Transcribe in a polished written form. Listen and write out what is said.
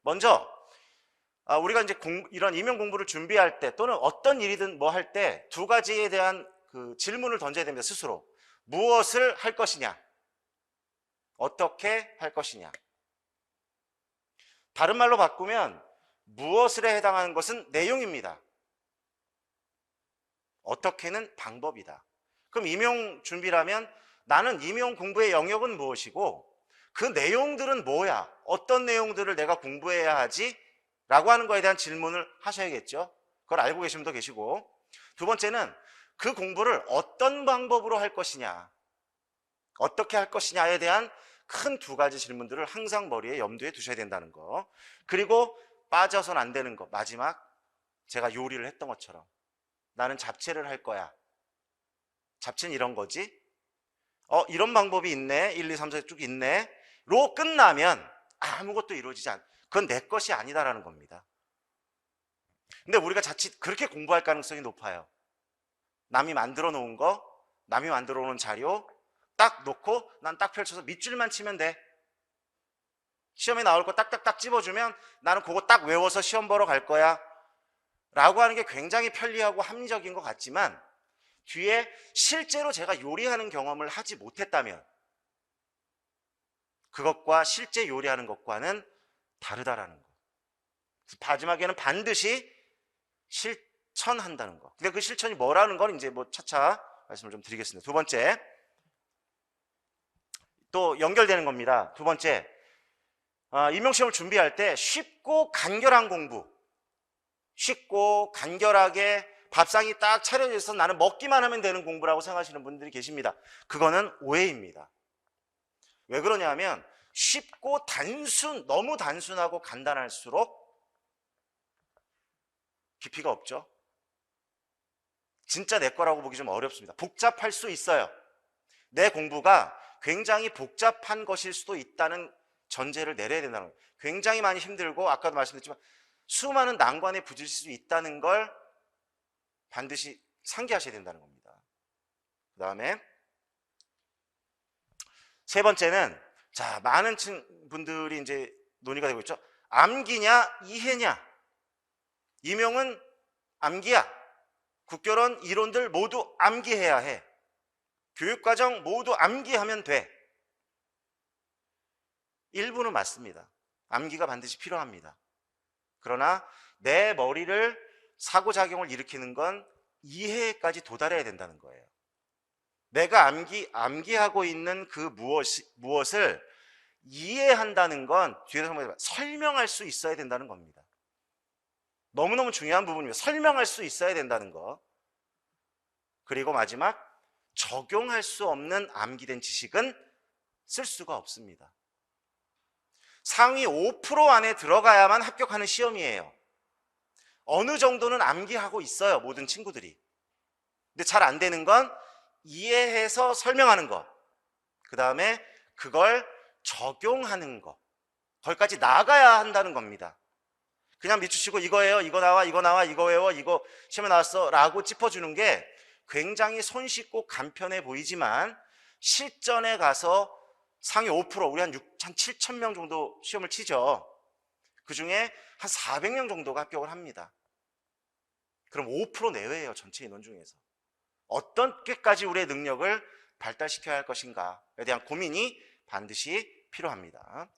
먼저 우리가 이제 이런 임용 공부를 준비할 때 또는 어떤 일이든 뭐 할 때 두 가지에 대한 그 질문을 던져야 됩니다. 스스로. 무엇을 할 것이냐? 어떻게 할 것이냐? 다른 말로 바꾸면 무엇을에 해당하는 것은 내용입니다. 어떻게는 방법이다. 그럼 임용 준비라면 나는 임용 공부의 영역은 무엇이고 그 내용들은 뭐야? 어떤 내용들을 내가 공부해야 하지? 라고 하는 거에 대한 질문을 하셔야겠죠. 그걸 알고 계신 분도 계시고, 두 번째는 그 공부를 어떤 방법으로 할 것이냐, 어떻게 할 것이냐에 대한 큰 두 가지 질문들을 항상 머리에 염두에 두셔야 된다는 거. 그리고 빠져선 안 되는 거, 마지막 제가 요리를 했던 것처럼 나는 잡채를 할 거야. 잡채는 이런 거지. 이런 방법이 있네. 1, 2, 3, 4 쭉 있네. 로 끝나면 아무것도 이루어지지 않. 그건 내 것이 아니다라는 겁니다. 근데 우리가 자칫 그렇게 공부할 가능성이 높아요. 남이 만들어 놓은 거, 남이 만들어 놓은 자료 딱 놓고 난 딱 펼쳐서 밑줄만 치면 돼. 시험에 나올 거 딱딱딱 집어주면 나는 그거 딱 외워서 시험 보러 갈 거야. 라고 하는 게 굉장히 편리하고 합리적인 것 같지만 뒤에 실제로 제가 요리하는 경험을 하지 못했다면 그것과 실제 요리하는 것과는 다르다라는 거. 마지막에는 반드시 실천한다는 거. 근데 그 실천이 뭐라는 건 이제 뭐 차차 말씀을 좀 드리겠습니다. 두 번째, 또 연결되는 겁니다. 두 번째, 임용시험을 준비할 때 쉽고 간결한 공부, 쉽고 간결하게 밥상이 딱 차려져 있어서 나는 먹기만 하면 되는 공부라고 생각하시는 분들이 계십니다. 그거는 오해입니다. 왜 그러냐면 쉽고 너무 단순하고 간단할수록 깊이가 없죠. 진짜 내 거라고 보기 좀 어렵습니다. 복잡할 수 있어요. 내 공부가 굉장히 복잡한 것일 수도 있다는 전제를 내려야 된다는 거예요. 굉장히 많이 힘들고 아까도 말씀드렸지만 수많은 난관에 부딪힐 수 있다는 걸 반드시 상기하셔야 된다는 겁니다. 그 다음에 세 번째는 많은 분들이 이제 논의가 되고 있죠. 암기냐 이해냐. 임용은 암기야. 국교론 이론들 모두 암기해야 해. 교육과정 모두 암기하면 돼. 일부는 맞습니다. 암기가 반드시 필요합니다. 그러나 내 머리를 상호작용을 일으키는 건 이해까지 도달해야 된다는 거예요. 내가 암기하고 있는 그 무엇을 이해한다는 건 뒤에서 설명할 수 있어야 된다는 겁니다. 너무너무 중요한 부분이에요. 설명할 수 있어야 된다는 거. 그리고 마지막, 적용할 수 없는 암기된 지식은 쓸 수가 없습니다. 상위 5% 안에 들어가야만 합격하는 시험이에요. 어느 정도는 암기하고 있어요, 모든 친구들이. 근데 잘 안 되는 건 이해해서 설명하는 것, 그 다음에 그걸 적용하는 것, 거기까지 나가야 한다는 겁니다. 그냥 밑주치고 이거예요, 이거 나와, 이거 나와, 이거 외워, 이거 시험에 나왔어 라고 짚어주는 게 굉장히 손쉽고 간편해 보이지만 실전에 가서 상위 5%, 우리 한 7천 명 정도 시험을 치죠. 그 중에 한 400명 정도가 합격을 합니다. 그럼 5% 내외예요, 전체 인원 중에서. 어떻게까지 우리의 능력을 발달시켜야 할 것인가에 대한 고민이 반드시 필요합니다.